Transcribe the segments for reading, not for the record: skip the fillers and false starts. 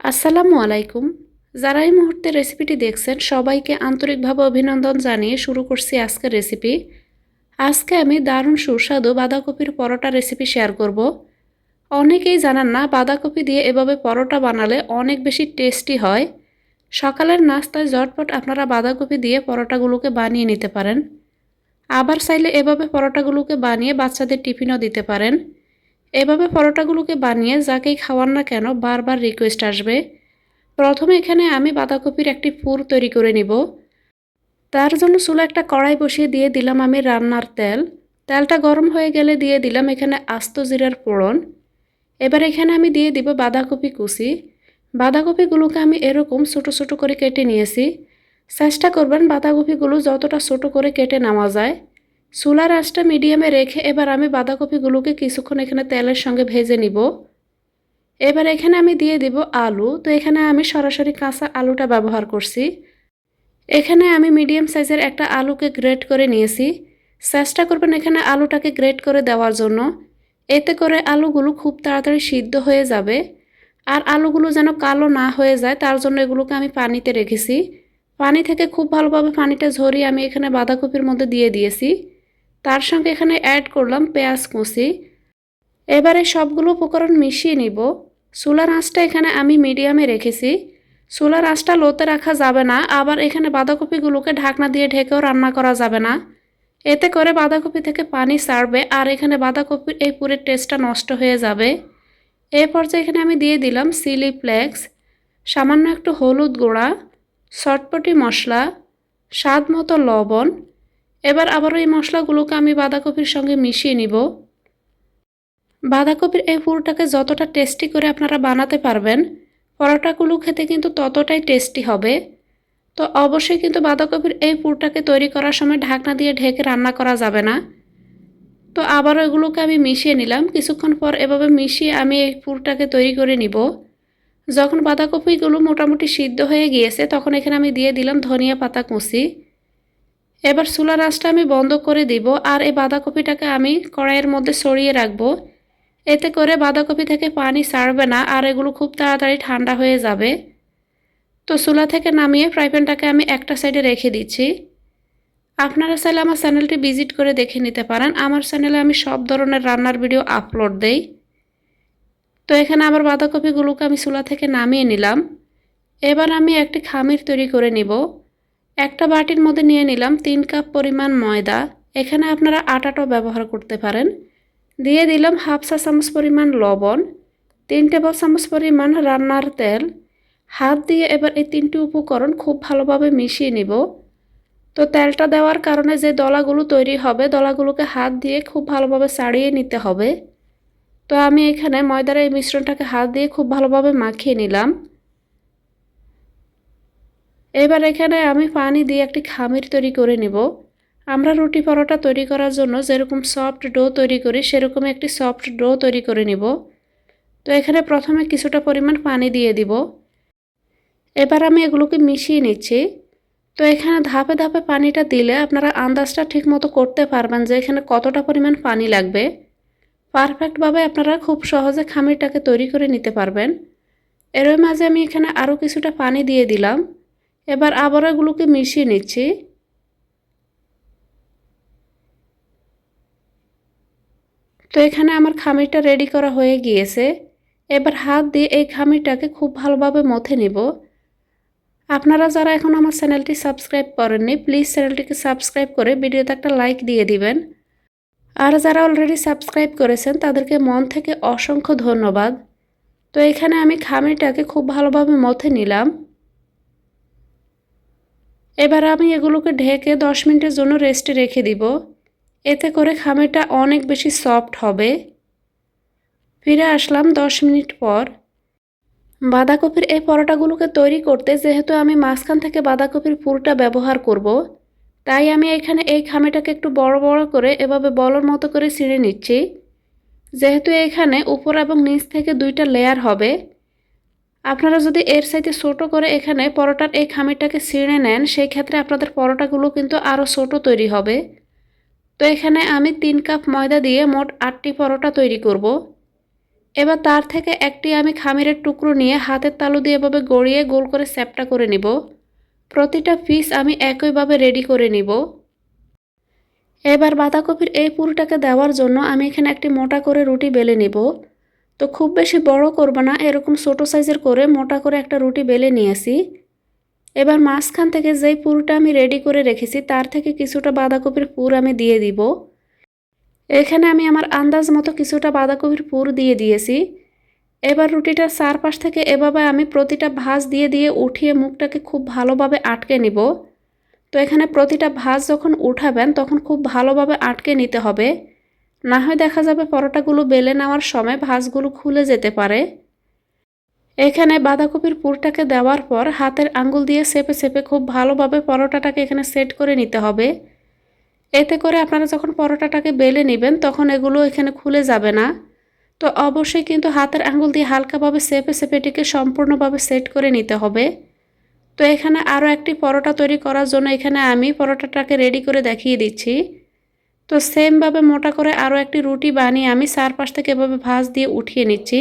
আসসালামু আলাইকুম। যারা এই মুহূর্তে রেসিপিটি দেখছেন সবাইকে আন্তরিকভাবে অভিনন্দন জানিয়ে শুরু করছি আজকের রেসিপি। আজকে আমি দারুণ সুস্বাদু বাঁধাকপির পরোটা রেসিপি শেয়ার করব। অনেকেই জানেন না বাঁধাকপি দিয়ে এভাবে পরোটা বানালে অনেক বেশি টেস্টি হয়। সকালের নাস্তায় ঝটপট আপনারা বাঁধাকপি দিয়ে পরোটাগুলোকে বানিয়ে নিতে পারেন। আবার চাইলে এভাবে পরোটাগুলোকে বানিয়ে বাচ্চাদের টিফিনও দিতে পারেন। এভাবে পরোটাগুলোকে বানিয়ে যাকেই খাওয়ান না কেন বারবার রিকোয়েস্ট আসবে। প্রথমে এখানে আমি বাঁধাকপির একটি পুর তৈরি করে নিব। তার জন্য চুলা একটা কড়াই বসিয়ে দিয়ে দিলাম আমি রান্নার তেল। তেলটা গরম হয়ে গেলে দিয়ে দিলাম এখানে আস্ত জিরার ফোড়ন। এবার এখানে আমি দিয়ে দিব বাঁধাকপি কুচি। বাঁধাকপিগুলোকে আমি এরকম ছোটো ছোটো করে কেটে নিয়েছি। চেষ্টা করবেন বাঁধাকপিগুলো যতটা ছোটো করে কেটে নেওয়া যায়। চুলার আঁচটা মিডিয়ামে রেখে এবার আমি বাঁধাকপিগুলোকে কিছুক্ষণ এখানে তেলের সঙ্গে ভেজে নিব। এবার এখানে আমি দিয়ে দিব আলু। তো এখানে আমি সরাসরি কাঁচা আলুটা ব্যবহার করছি। এখানে আমি মিডিয়াম সাইজের একটা আলুকে গ্রেট করে নিয়েছি। চেষ্টা করবেন এখানে আলুটাকে গ্রেট করে দেওয়ার জন্য। এতে করে আলুগুলো খুব তাড়াতাড়ি সিদ্ধ হয়ে যাবে। আর আলুগুলো যেন কালো না হয়ে যায় তার জন্য এগুলোকে আমি পানিতে রেখেছি। পানি থেকে খুব ভালোভাবে পানিটা ঝরিয়ে আমি এখানে বাঁধাকপির মধ্যে দিয়ে দিয়েছি। তার সঙ্গে এখানে অ্যাড করলাম পেঁয়াজ কুচি। এবারে সবগুলো উপকরণ মিশিয়ে নিব। চুলার আঁচটা এখানে আমি মিডিয়ামে রেখেছি। চুলার আঁচটা লোতে রাখা যাবে না, আবার এখানে বাঁধাকপিগুলোকে ঢাকনা দিয়ে ঢেকেও রান্না করা যাবে না। এতে করে বাঁধাকপি থেকে পানি ছাড়বে আর এখানে বাঁধাকপির এই পুরের টেস্টটা নষ্ট হয়ে যাবে। এই পর্যায়ে এখানে আমি দিয়ে দিলাম চিলি ফ্লেক্স, সামান্য একটু হলুদ গুঁড়া, চটপটি মশলা, স্বাদ মতো লবণ। এবার আবারও এই মশলাগুলোকে আমি বাঁধাকপির সঙ্গে মিশিয়ে নিব। বাঁধাকপির এই পুরটাকে যতটা টেস্টি করে আপনারা বানাতে পারবেন, পরোটাগুলো খেতে কিন্তু ততটাই টেস্টি হবে। তো অবশ্যই কিন্তু বাঁধাকপির এই পুরটাকে তৈরি করার সময় ঢাকনা দিয়ে ঢেকে রান্না করা যাবে না। তো আবারও এগুলোকে আমি মিশিয়ে নিলাম। কিছুক্ষণ পর এভাবে মিশিয়ে আমি এই পুরটাকে তৈরি করে নিব। যখন বাঁধাকপিগুলো মোটামুটি সিদ্ধ হয়ে গিয়েছে তখন এখানে আমি দিয়ে দিলাম ধনিয়া পাতা কুচি। এবার চুলার আঁচটা আমি বন্ধ করে দিব আর এই বাঁধাকপিটাকে আমি কড়াইয়ের মধ্যে ছড়িয়ে রাখবো। এতে করে বাঁধাকপি থেকে পানি ছাড়বে না আর এগুলো খুব তাড়াতাড়ি ঠান্ডা হয়ে যাবে। তো চুলা থেকে নামিয়ে ফ্রাই প্যানটাকে আমি একটা সাইডে রেখে দিচ্ছি। আপনারা চাইলে আমার চ্যানেলটি ভিজিট করে দেখে নিতে পারেন। আমার চ্যানেলে আমি সব ধরনের রান্নার ভিডিও আপলোড দেই। তো এখানে আবার বাঁধাকপিগুলোকে আমি চুলা থেকে নামিয়ে নিলাম। এবার আমি একটি খামির তৈরি করে নিব। একটা বাটির মধ্যে নিয়ে নিলাম 3 কাপ পরিমাণ ময়দা। এখানে আপনারা আটাটাও ব্যবহার করতে পারেন। দিয়ে দিলাম হাফ চা চামচ পরিমাণ লবণ, 3 টেবিল চামচ পরিমাণ রান্নার তেল। হাত দিয়ে এবার এই 3টি উপকরণ খুব ভালোভাবে মিশিয়ে নিব। তো তেলটা দেওয়ার কারণে যে দলাগুলো তৈরি হবে, দলাগুলোকে হাত দিয়ে খুব ভালোভাবে ছাড়িয়ে নিতে হবে। তো আমি এখানে ময়দার এই মিশ্রণটাকে হাত দিয়ে খুব ভালোভাবে মাখিয়ে নিলাম। এবার এখানে আমি পানি দিয়ে একটি খামির তৈরি করে নিব। আমরা রুটি পরোটা তৈরি করার জন্য যেরকম সফট ডো তৈরি করি সেরকম একটি সফট ডো তৈরি করে নিব। তো এখানে প্রথমে কিছুটা পরিমাণ পানি দিয়ে দিব। এবার আমি এগুলোকে মিশিয়ে নিচ্ছি। তো এখানে ধাপে ধাপে পানিটা দিলে আপনারা আন্দাজটা ঠিকমতো করতে পারবেন যে এখানে কতটা পরিমাণ পানি লাগবে। পারফেক্টভাবে আপনারা খুব সহজে খামিরটাকে তৈরি করে নিতে পারবেন। এর মাঝে আমি এখানে আরও কিছুটা পানি দিয়ে দিলাম। এবার আবার এগুলোকে মিশিয়ে নিচ্ছি। তো এখানে আমার খামিরটা রেডি করা হয়ে গিয়েছে। এবার হাত দিয়ে এই খামিরটাকে খুব ভালোভাবে মথে নিব। আপনারা যারা এখন আমার চ্যানেলটি সাবস্ক্রাইব করেননি প্লিজ চ্যানেলটিকে সাবস্ক্রাইব করে ভিডিওতে একটা লাইক দিয়ে দিবেন। আর যারা অলরেডি সাবস্ক্রাইব করেছেন তাদেরকে মন থেকে অসংখ্য ধন্যবাদ। তো এখানে আমি খামিরটাকে খুব ভালোভাবে মথে নিলাম। এবার আমি এগুলোকে ঢেকে 10 মিনিটের জন্য রেস্টে রেখে দিব। এতে করে খামিরটা অনেক বেশি সফট হবে। ফিরে আসলাম 10 মিনিট পর। বাঁধাকপির এই পরোটাগুলোকে তৈরি করতে যেহেতু আমি মাঝখান থেকে বাঁধাকপির পুরটা ব্যবহার করব, তাই আমি এখানে এই খামিটাকে একটু বড় বড় করে এভাবে বলের মতো করে ছিঁড়ে নিচ্ছি। যেহেতু এখানে উপর এবং নিচ থেকে 2টা লেয়ার হবে, আপনারা যদি এর চাইতে ছোট করে এখানে পরোটার এই খামিরটাকে ছিঁড়ে নেন সেই ক্ষেত্রে আপনাদের পরোটাগুলো কিন্তু আরও ছোট তৈরি হবে। তো এখানে আমি 3 কাপ ময়দা দিয়ে মোট 8টি পরোটা তৈরি করব। এবার তার থেকে একটি আমি খামিরের টুকরো নিয়ে হাতের তালু দিয়ে এভাবে গড়িয়ে গোল করে চ্যাপ্টা করে নিব। প্রতিটা পিস আমি একইভাবে রেডি করে নিব। এবার বাঁধাকপির এই পুরটাকে দেওয়ার জন্য আমি এখানে একটি মোটা করে রুটি বেলে নিব। তো খুব বেশি বড় করব না, এরকম ছোটো সাইজের করে মোটা করে একটা রুটি বেলে নিয়েছি। এবার মাঝখান থেকে যেই পুরটা আমি রেডি করে রেখেছি তার থেকে কিছুটা বাঁধাকপির পুর আমি দিয়ে দিব। এখানে আমি আমার আন্দাজ মতো কিছুটা বাঁধাকপির পুর দিয়ে দিয়েছি। এবার রুটিটার চারপাশ থেকে এভাবে আমি প্রতিটা ভাঁজ দিয়ে দিয়ে উঠিয়ে মুখটাকে খুব ভালোভাবে আটকে নিব। তো এখানে প্রতিটা ভাঁজ যখন উঠাবেন তখন খুব ভালোভাবে আটকে নিতে হবে, না হয় দেখা যাবে পরোটাগুলো বেলে নেওয়ার সময় ভাঁজগুলো খুলে যেতে পারে। এখানে বাঁধাকপির পুরটাকে দেওয়ার পর হাতের আঙ্গুল দিয়ে চেপে চেপে খুব ভালোভাবে পরোটাটাকে এখানে সেট করে নিতে হবে। এতে করে আপনারা যখন পরোটাটাকে বেলে নেবেন তখন এগুলো এখানে খুলে যাবে না। তো অবশ্যই কিন্তু হাতের আঙ্গুল দিয়ে হালকাভাবে চেপে চেপে এটিকে সম্পূর্ণভাবে সেট করে নিতে হবে। তো এখানে আরও একটি পরোটা তৈরি করার জন্য এখানে আমি পরোটাটাকে রেডি করে দেখিয়ে দিচ্ছি। তো সেমভাবে মোটা করে আরও একটি রুটি বানিয়ে আমি চারপাশ থেকে এভাবে ভাঁজ দিয়ে উঠিয়ে নিচ্ছি।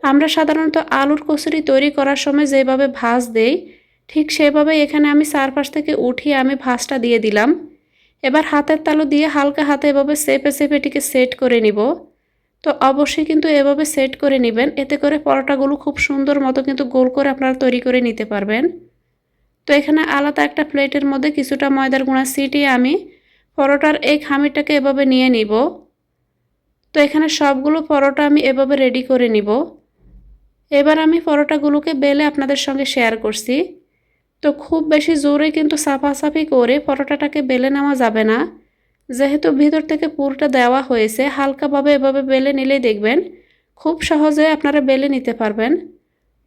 আমরা সাধারণত আলুর কচুরি তৈরি করার সময় যেভাবে ভাঁজ দেই ঠিক সেভাবে এখানে আমি চারপাশ থেকে উঠিয়ে আমি ভাঁজটা দিয়ে দিলাম। এবার হাতের তালু দিয়ে হালকা হাতে এভাবে চেপে চেপে এটিকে সেট করে নিব। তো অবশ্যই কিন্তু এভাবে সেট করে নেবেন, এতে করে পরোটাগুলো খুব সুন্দর মতো কিন্তু গোল করে আপনারা তৈরি করে নিতে পারবেন। তো এখানে আলাদা একটা প্লেটের মধ্যে কিছুটা ময়দার গুঁড়া ছিটিয়ে আমি পরোটার এই খামিরটাকে এভাবে নিয়ে নিব। তো এখানে সবগুলো পরোটা আমি এভাবে রেডি করে নিব। এবার আমি পরোটাগুলোকে বেলে আপনাদের সঙ্গে শেয়ার করছি। তো খুব বেশি জোরে কিন্তু সাফাসাফি করে পরোটাটাকে বেলে নেওয়া যাবে না, যেহেতু ভিতর থেকে পুরটা দেওয়া হয়েছে। হালকাভাবে এভাবে বেলে নিলেই দেখবেন খুব সহজে আপনারা বেলে নিতে পারবেন।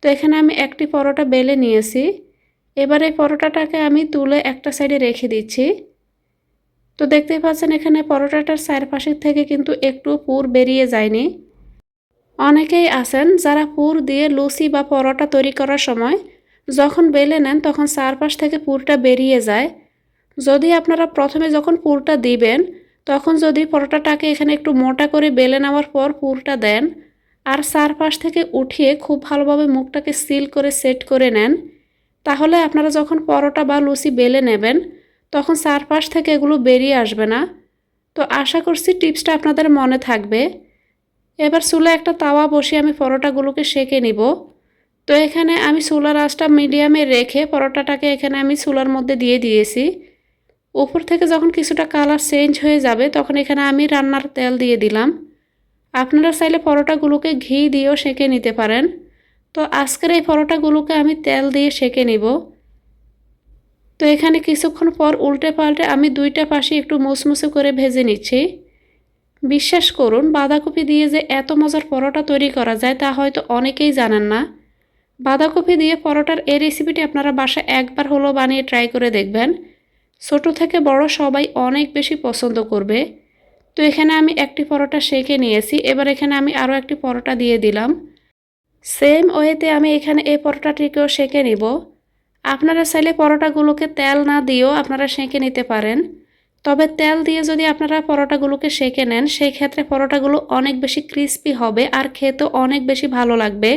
তো এখানে আমি একটি পরোটা বেলে নিয়েছি। এবার এই পরোটাটাকে আমি তুলে একটা সাইডে রেখে দিচ্ছি। তো দেখতেই পাচ্ছেন এখানে পরোটাটার চারপাশের থেকে কিন্তু একটু পুর বেরিয়ে যায়নি। অনেকেই আছেন যারা পুর দিয়ে লুচি বা পরোটা তৈরি করার সময় যখন বেলে নেন তখন চারপাশ থেকে পুরটা বেরিয়ে যায়। যদি আপনারা প্রথমে যখন পুরটা দিবেন তখন যদি পরোটাটাকে এখানে একটু মোটা করে বেলে নেওয়ার পর পুরটা দেন আর চারপাশ থেকে উঠিয়ে খুব ভালোভাবে মুখটাকে সিল করে সেট করে নেন, তাহলে আপনারা যখন পরোটা বা লুচি বেলে নেবেন তখন চারপাশ থেকে এগুলো বেরিয়ে আসবে না। তো আশা করছি টিপসটা আপনাদের মনে থাকবে। এবার চুলায় একটা তাওয়া বসিয়ে আমি পরোটাগুলোকে সেঁকে নিব। তো এখানে আমি চুলার আঁচটা মিডিয়ামে রেখে পরোটাটাকে এখানে আমি চুলার মধ্যে দিয়ে দিয়েছি। উপর থেকে যখন কিছুটা কালার চেঞ্জ হয়ে যাবে তখন এখানে আমি রান্নার তেল দিয়ে দিলাম। আপনারা চাইলে পরোটাগুলোকে ঘি দিয়েও সেঁকে নিতে পারেন। তো আজকের এই পরোটাগুলোকে আমি তেল দিয়ে সেঁকে নিব। তো এখানে কিছুক্ষণ পর উল্টে পাল্টে আমি দুইটা পাশে একটু মুসমুসে করে ভেজে নিচ্ছি। বিশ্বাস করুন বাঁধাকপি দিয়ে যে এত মজার পরোটা তৈরি করা যায় তা হয়তো অনেকেই জানেন না। বাঁধাকপি দিয়ে পরোটার এই রেসিপিটি আপনারা বাসায় একবার হলেও বানিয়ে ট্রাই করে দেখবেন। ছোট থেকে বড় সবাই অনেক বেশি পছন্দ করবে। তো এখানে আমি একটি পরোটা সেঁকে নিয়েছি। এবার এখানে আমি আরও একটি পরোটা দিয়ে দিলাম। সেম ওয়েতে আমি এখানে এই পরোটাটিকেও সেঁকে নিব। আপনারা চাইলে পরোটাগুলোকে তেল না দিয়েও আপনারা সেঁকে নিতে পারেন। তবে তেল দিয়ে যদি আপনারা পরোটাগুলোকে সেঁকে নেন সেই ক্ষেত্রে পরোটাগুলো অনেক বেশি ক্রিস্পি হবে আর খেতেও অনেক বেশি ভালো লাগবে।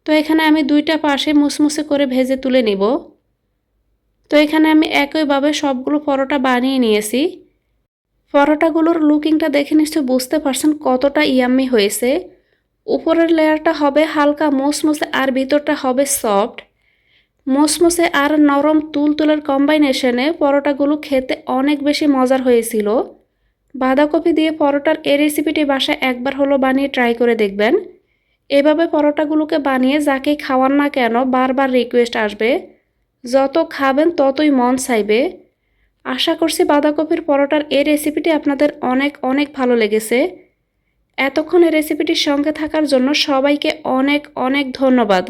তো এখানে আমি দুইটা পাশে মুসমুসে করে ভেজে তুলে নিব। তো এখানে আমি একইভাবে সবগুলো পরোটা বানিয়ে নিয়েছি। পরোটাগুলোর লুকিংটা দেখে নিশ্চয়ই বুঝতে পারছেন কতটা ইয়াম্মি হয়েছে। উপরের লেয়ারটা হবে হালকা মুসমুসে আর ভিতরটা হবে সফট। মুসমুসে আর নরম তুলতুলের কম্বাইনেশনে পরোটাগুলো খেতে অনেক বেশি মজার হয়েছিল। বাঁধাকপি দিয়ে পরোটার এই রেসিপিটি বাসায় একবার হলো বানিয়ে ট্রাই করে দেখবেন। এভাবে পরোটাগুলোকে বানিয়ে যাকেই খাওয়ান না কেন বারবার রিকোয়েস্ট আসবে, যত খাবেন ততই মন চাইবে। আশা করছি বাঁধাকপির পরোটার এই রেসিপিটি আপনাদের অনেক অনেক ভালো লেগেছে। এতক্ষণ এই রেসিপিটির সঙ্গে থাকার জন্য সবাইকে অনেক অনেক ধন্যবাদ।